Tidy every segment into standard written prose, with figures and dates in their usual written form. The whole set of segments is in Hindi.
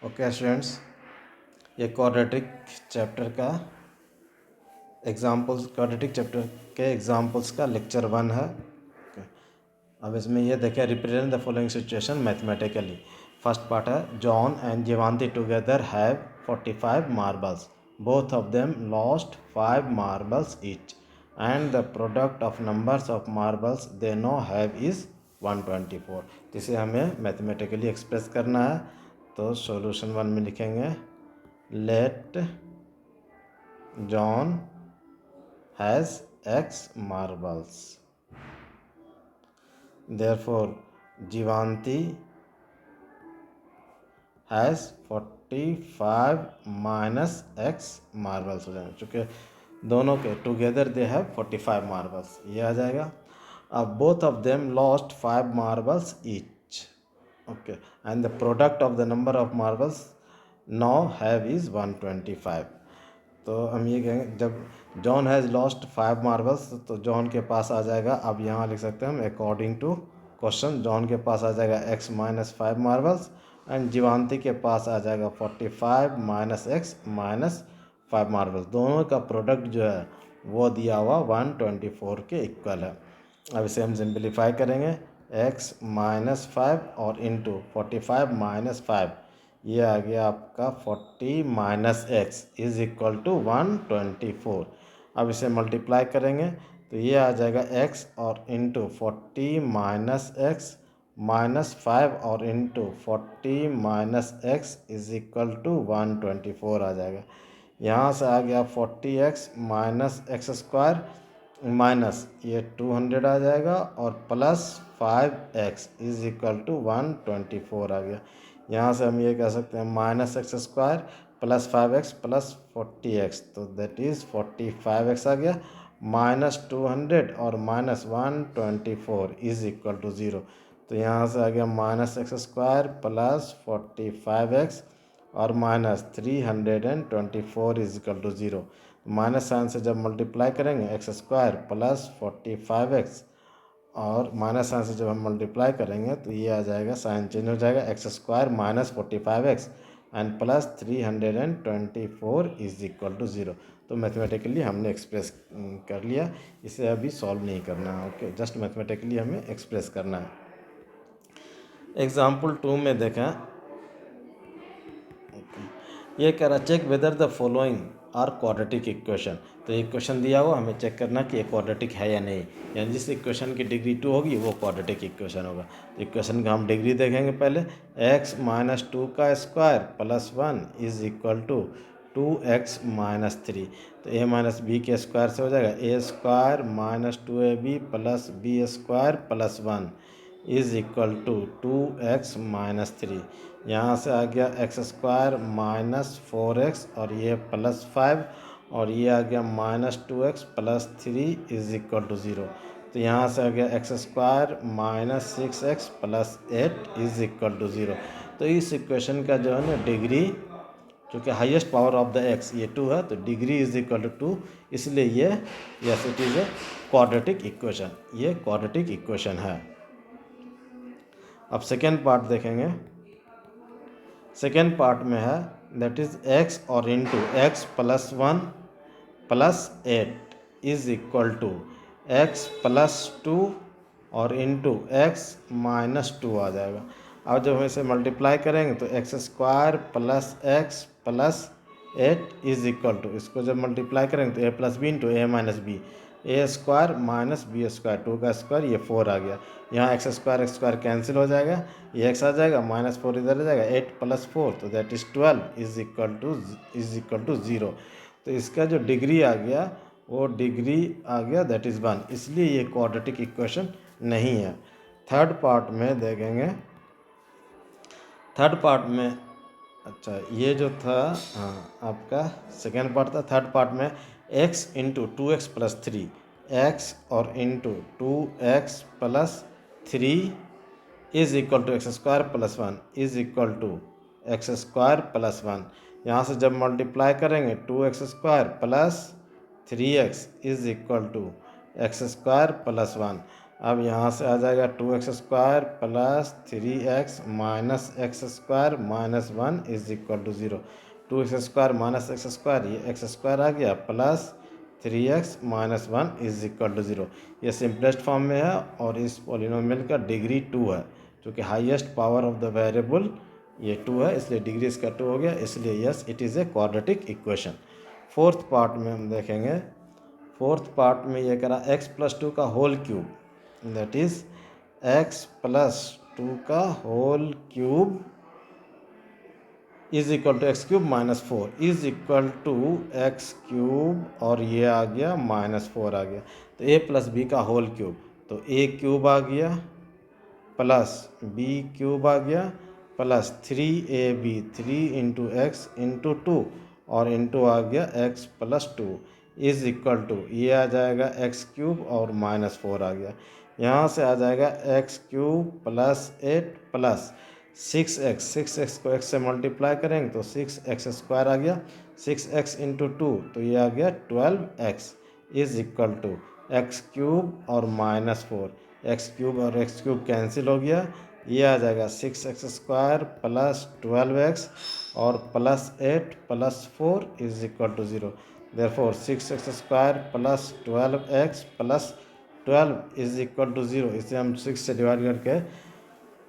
ओके स्टूडेंट्स, ये क्वाड्रेटिक चैप्टर के एग्जाम्पल्स का लेक्चर 1 है। Okay. अब इसमें ये देखें, represent the following situation mathematically. First part है, John and Jeevanti together have 45 marbles, both of them lost 5 marbles each, and the product of numbers of marbles they now have is 124। तो इसे हमें मैथमेटिकली एक्सप्रेस करना है। तो सॉल्यूशन 1 में लिखेंगे, let John has x marbles, therefore Jeevanti has 45 minus x marbles हो जाएंगे, चूँकि दोनों के टुगेदर दे हैव 45 मार्बल्स, ये आ जाएगा। अब both of them lost 5 marbles each, okay, and the product of the number of marbles now have is 125। तो हम ये कहेंगे, जब जॉन हैज़ लॉस्ट 5 मार्बल्स तो जॉन के पास आ जाएगा, अब यहाँ लिख सकते हैं हम अकॉर्डिंग टू क्वेश्चन, जॉन के पास आ जाएगा x माइनस 5 मार्बल्स, एंड जीवांती के पास आ जाएगा 45 माइनस x माइनस 5 मार्बल्स। दोनों का प्रोडक्ट जो है वो दिया हुआ 124 के इक्वल है। अब इसे हम सिंप्लीफाई करेंगे, x माइनस 5 और इंटू 45 माइनस 5, ये आ गया आपका 40 minus x is equal to 124। अब इसे मल्टीप्लाई करेंगे तो ये आ जाएगा x और इंटू 40 माइनस एक्स माइनस 5 और into 40 minus x is equal to 124 आ जाएगा। यहाँ से आ गया 40x minus x square minus ये 200 आ जाएगा और plus 5x is equal to 124 आ गया। यहाँ से हम ये कह सकते हैं minus x square plus 5x plus 40x, तो दैट इज़ 45x आ गया, माइनस 200 और माइनस 124 इज इक्वल टू 0। तो यहाँ से आ गया minus x square plus 45x और minus 324 is equal to 0। Minus sign से जब मल्टीप्लाई करेंगे एक्स स्क्वायर प्लस 45x और माइनस साइन से जब हम मल्टीप्लाई करेंगे तो ये आ जाएगा, साइन चेंज हो जाएगा, x square minus 45x and plus 324 is equal to 0। तो मैथमेटिकली हमने एक्सप्रेस कर लिया, इसे अभी सॉल्व नहीं करना है। ओके, जस्ट मैथमेटिकली हमें एक्सप्रेस करना है। एग्जाम्पल 2 में देखें, ये कह रहा check whether the following are quadratic equation. तो एक क्वेश्चन दिया हुआ, हमें चेक करना कि ये क्वाड्रेटिक है या नहीं, यानी जिस इक्वेशन की डिग्री 2 होगी वो क्वाड्रेटिक इक्वेशन होगा। तो इक्वेशन का हम डिग्री देखेंगे पहले, x माइनस 2 का square plus 1 is equal to 2x minus 3। तो a माइनस बी के स्क्वायर से हो जाएगा a square minus 2ab plus b square plus 1 is equal to 2x minus 3। यहाँ से आ गया एक्स स्क्वायर माइनस 4x और ये प्लस 5 और ये आ गया minus 2x plus 3 is equal to 0। तो यहाँ से आ गया x square minus 6x plus 8 is equal to 0। तो इस इक्वेशन का जो है ना डिग्री, चूँकि highest power of the x ये 2 है, तो डिग्री इज इक्वल टू 2, इसलिए ये yes it is a quadratic equation, ये क्वाड्रेटिक इक्वेशन है। अब सेकेंड पार्ट देखेंगे, सेकेंड पार्ट में है दैट इज x और into x plus 1 plus 8 is equal to x plus 2 और इंटू एक्स माइनस 2 आ जाएगा। अब जब हम इसे मल्टीप्लाई करेंगे तो x square plus x plus 8 is equal to, इसको जब मल्टीप्लाई करेंगे तो a plus b into a minus b, a square minus b square, 2 का स्क्वायर ये 4 आ गया। यहाँ एक्स स्क्वायर कैंसिल हो जाएगा, ये एक्स आ जाएगा, माइनस 4 इधर आ जाएगा, 8 प्लस 4 तो that is 12 is equal to 0। तो इसका जो डिग्री आ गया वो डिग्री आ गया दैट इज़ 1, इसलिए ये क्वाड्रेटिक इक्वेशन नहीं है। थर्ड पार्ट में देखेंगे, थर्ड पार्ट में, अच्छा ये जो था, हाँ आपका सेकेंड पार्ट था। थर्ड पार्ट में x into 2x plus 3, X और into 2x plus 3 is equal to X square plus 1 is equal to X square plus 1। यहाँ से जब मल्टीप्लाई करेंगे 2x square plus 3x is equal to X square plus 1। अब यहाँ से आ जाएगा 2x² plus 3x minus x² minus 1 is equal to 0। 2x² minus x², ये x² आ गया, plus 3x minus 1 is equal to 0। ये सिंपलेस्ट फॉर्म में है और इस पॉलिनोमियल का डिग्री 2 है, क्योंकि highest power of the variable ये 2 है, इसलिए डिग्री इसका 2 हो गया, इसलिए yes it is a quadratic equation. Fourth part में हम देखेंगे। फोर्थ पार्ट में ये करा x+2 का whole cube, that is x+2 का whole cube is equal to x³ minus 4 is equal to x³ और ये आ गया -4 आ गया। तो a+b का होल क्यूब, तो a³ आ गया प्लस b³ आ गया plus 3ab 3 into x into 2 और इंटू आ गया x+2 इज इक्वल टू ये आ जाएगा x³ और -4 आ गया। यहाँ से आ जाएगा x³ प्लस 8 प्लस 6x को x से मल्टीप्लाई करेंगे तो 6x² आ गया, 6x इंटू 2 तो ये आ गया 12x is equal to x³ और -4, x³ और x³ कैंसिल हो गया, ये आ जाएगा 6x² प्लस 12x और plus 8 plus 4 is equal to 0। Therefore 6x² plus 12x plus 12 is equal to 0। इसे हम 6 से डिवाइड करके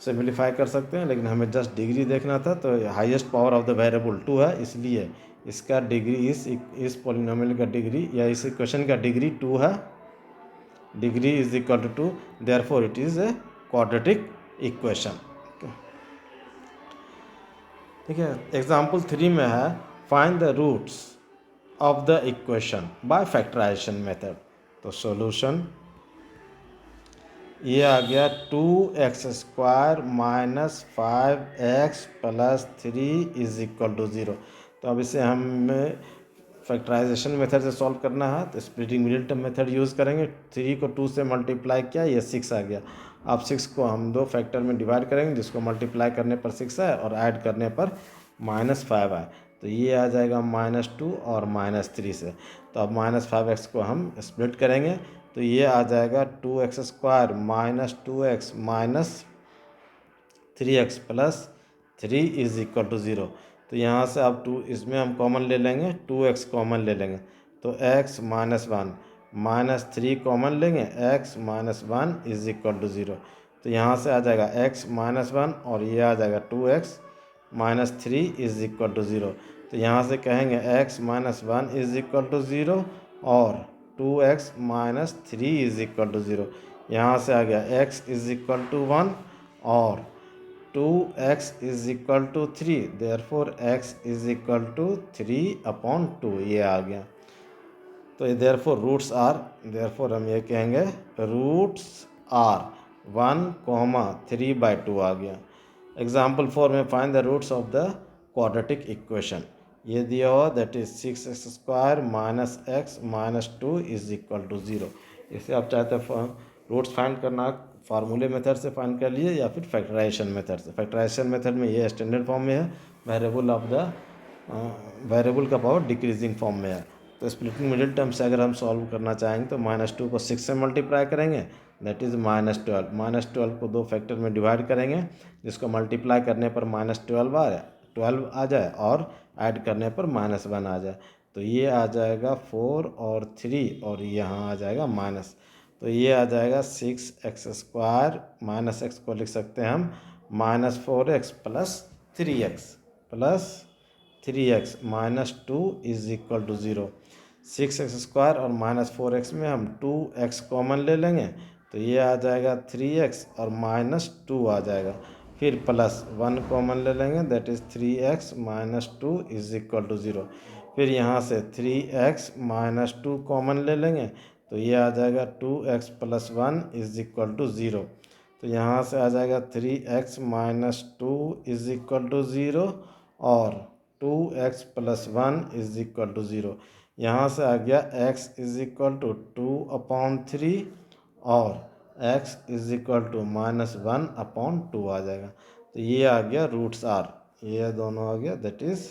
सिंप्लीफाई कर सकते हैं, लेकिन हमें जस्ट डिग्री देखना था, तो highest power of the variable 2 है, इसलिए इसका डिग्री इस पॉलिनोमियल का डिग्री या इस इक्वेशन का डिग्री 2 है, degree is equal to 2, therefore it is a quadratic equation. ठीक है। एग्जाम्पल 3 में है find the roots of the equation by factorization method. तो सॉल्यूशन ये आ गया 2x² minus 5x plus 3 is equal to 0। तो अब इसे हमें फैक्टराइजेशन मेथड से सॉल्व करना है, तो splitting middle term method use करेंगे। 3 को 2 से मल्टीप्लाई किया, ये 6 आ गया। अब 6 को हम 2 फैक्टर में डिवाइड करेंगे, जिसको मल्टीप्लाई करने पर 6 है और ऐड करने पर -5 आए, तो ये आ जाएगा -2 और -3 से। तो अब -5x को हम स्प्लिट करेंगे, तो ये आ जाएगा 2x² minus 2x minus 3x plus 3 is equal to 0। तो यहाँ से अब 2 इसमें हम कॉमन ले लेंगे, 2x कॉमन ले लेंगे, तो x माइनस 1 माइनस 3 कॉमन लेंगे, x minus 1 is equal to 0। तो यहाँ से आ जाएगा x माइनस 1 और ये आ जाएगा 2x minus 3 is equal to 0। तो यहाँ से कहेंगे x minus 1 is equal to 0 और 2x minus 3 is equal to 0। यहाँ से आ गया x इज इक्वल टू 1 और 2x is equal to 3, therefore x is equal to 3/2, ये आ गया। तो देयरफॉर रूट्स आर, देयरफॉर हम ये कहेंगे रूट्स आर 1,3/2 आ गया। एग्जाम्पल 4 में find the roots of the quadratic equation. ये दिया हुआ that is 6x² minus x minus 2 is equal to 0। इसे आप चाहते हैं रूट्स फाइंड करना, फार्मूले मेथड से फाइंड कर लिए या फिर फैक्टराइजेशन मेथड से। फैक्टराइजेशन मेथड में ये स्टैंडर्ड फॉर्म में है, वेरिएबल का पावर डिक्रीजिंग फॉर्म में है। तो स्प्लिटिंग मिडिल टर्म से अगर हम सॉल्व करना चाहेंगे तो -2 को 6 से मल्टीप्लाई करेंगे, दैट इज़ -12। -12 को 2 फैक्टर में डिवाइड करेंगे, जिसको मल्टीप्लाई करने पर -12 आ जाए और ऐड करने पर -1 आ जाए। तो ये आ जाएगा 4 और 3 और यहाँ आ जाएगा माइनस। तो ये आ जाएगा 6x² माइनस x को लिख सकते हैं हम -4x plus 3x minus 2 is equal to 0। 6x² और -4x में हम 2x कॉमन ले लेंगे, तो ये आ जाएगा 3x और -2 आ जाएगा, फिर प्लस 1 कॉमन ले लेंगे, that is 3x minus 2 is equal to 0। फिर यहाँ से 3x माइनस 2 कॉमन ले लेंगे, तो ये आ जाएगा 2x plus 1 is equal to 0। तो यहाँ से आ जाएगा 3x minus 2 is equal to 0 और 2x plus 1 is equal to 0। यहाँ से आ गया x इज इक्वल टू 2/3 और x इज इक्वल टू -1/2 आ जाएगा। तो ये आ गया रूट्स आर, ये दोनों आ गया, दैट इज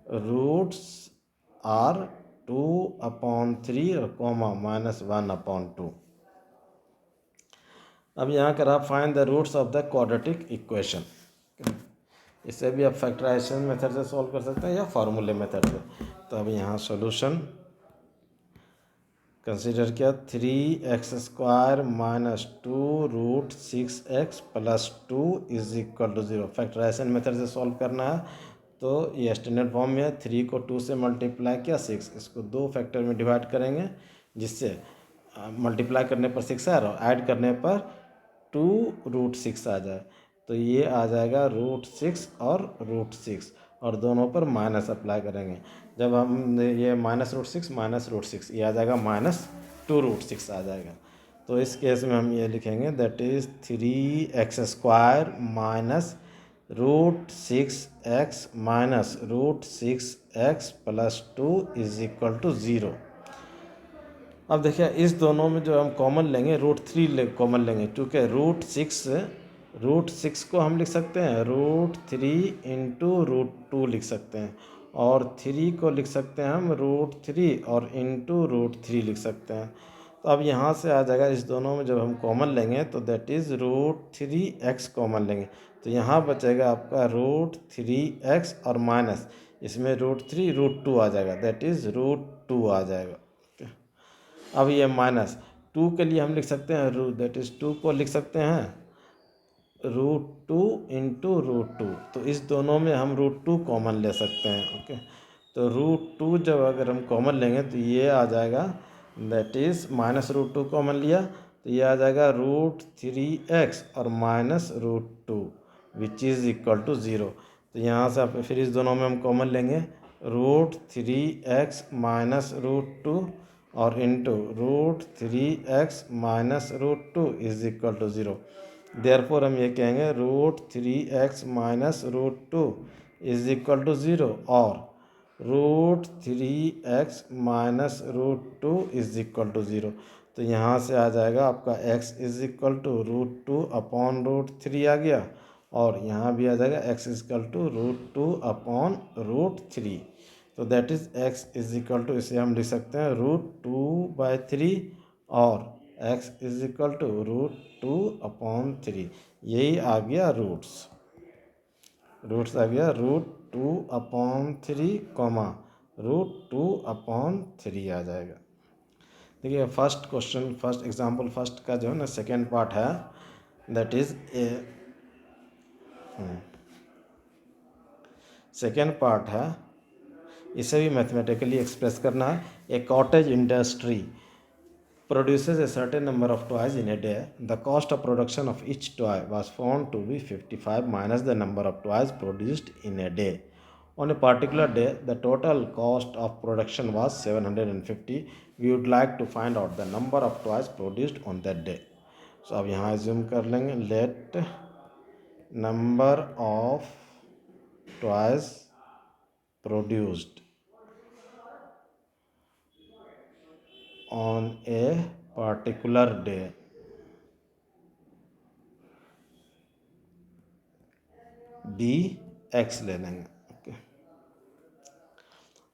रूट्स आर 2/3 और कॉमा -1/2। अब यहाँ कर आप find the roots of the quadratic equation. इसे भी आप फैक्टराइजेशन मेथड से सॉल्व कर सकते हैं या फार्मूले मेथड से। तो अब यहाँ सॉल्यूशन कंसीडर किया 3x² minus 2√6x plus 2 is equal to 0। Factorization method से सॉल्व करना है तो ये स्टैंडर्ड फॉर्म में है। 3 को 2 से मल्टीप्लाई किया 6, इसको 2 फैक्टर में डिवाइड करेंगे जिससे मल्टीप्लाई करने पर 6 आ रहा और ऐड करने पर 2√6 आ जाए। तो ये आ जाएगा √6 और √6 और दोनों पर माइनस अप्लाई करेंगे। जब हम ये -√6 ये आ जाएगा -2√6 आ जाएगा। तो इस केस में हम ये लिखेंगे that is 3x² minus √6x minus √6x plus 2 is equal to 0। अब देखिए इस दोनों में जो हम कॉमन लेंगे √3 कॉमन लेंगे, क्योंकि √6 को हम लिख सकते हैं √3 इंटू √2 लिख सकते हैं, और 3 को लिख सकते हैं हम √3 और इंटू √3 लिख सकते हैं। तो अब यहाँ से आ जाएगा इस दोनों में जब हम कॉमन लेंगे तो दैट इज़ √3x कॉमन लेंगे, तो यहाँ बचेगा आपका √3x और माइनस इसमें √3 √2 आ जाएगा, दैट इज़ √2 आ जाएगा। अब ये -2 के लिए हम लिख सकते हैं दैट इज़ 2 को लिख सकते हैं √2 इंटू √2। तो इस दोनों में हम √2 कॉमन ले सकते हैं। ओके, तो √2 जब अगर हम कॉमन लेंगे तो ये आ जाएगा दैट इज़ -√2 कॉमन लिया तो ये आ जाएगा √3x और -√2 विच इज़ इक्वल टू 0। तो यहाँ से आप फिर इस दोनों में हम कॉमन लेंगे √3x माइनस √2 और into √3x minus √2 is equal to 0। Therefore हम ये कहेंगे √3x minus √2 is equal to 0 और √3x minus √2 is equal to 0। तो यहाँ से आ जाएगा आपका x is equal to √2 upon √3 आ गया, और यहाँ भी आ जाएगा x is equal to √2 upon √3। तो that is x is equal to, इसे हम लिख सकते हैं √2/3 और x is equal to √2 upon 3। यही आ गया रूट्स आ गया √2 अपॉन 3 कॉमा √2 अपॉन 3 आ जाएगा। देखिए first question, first example first का जो है ना सेकेंड पार्ट है that is a second part है, इसे भी मैथमेटिकली एक्सप्रेस करना है। A cottage industry produces a certain number of toys in a day. The cost of production of each toy was found to be 55 minus the number of toys produced in a day. On a particular day, the total cost of production was 750. We would like to find out the number of toys produced on that day. So अब यहाँ assume कर लेंगे let number of toys produced on a particular day dx ले लेंगे। ओके,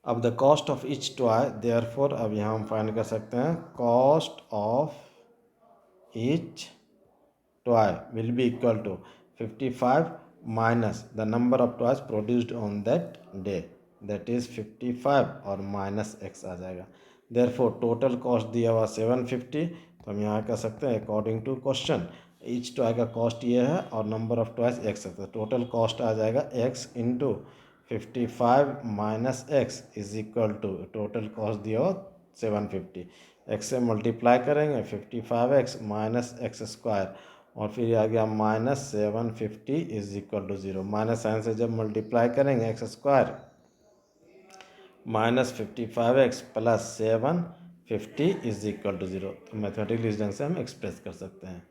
अब the cost of each toy, therefore अब यहाँ हम फाइंड कर सकते हैं cost of each toy will be equal to 55 minus the number of toys produced on that day, that is 55 और माइनस x आ जाएगा। देयरफॉर टोटल कॉस्ट दिया हुआ 750, तो हम यहाँ कह सकते हैं according to question each toy का कॉस्ट ये है और नंबर ऑफ टॉयज x है, तो टोटल कॉस्ट आ जाएगा x into 55 minus x is equal to total cost दिया हुआ 750, x से मल्टीप्लाई करेंगे 55x माइनस x² और फिर आ गया -750 is equal to 0। Minus sign से जब मल्टीप्लाई करेंगे x² -55x plus 750 is equal to 0। तो मैथमेटिकली इस ढंग से हम एक्सप्रेस कर सकते हैं।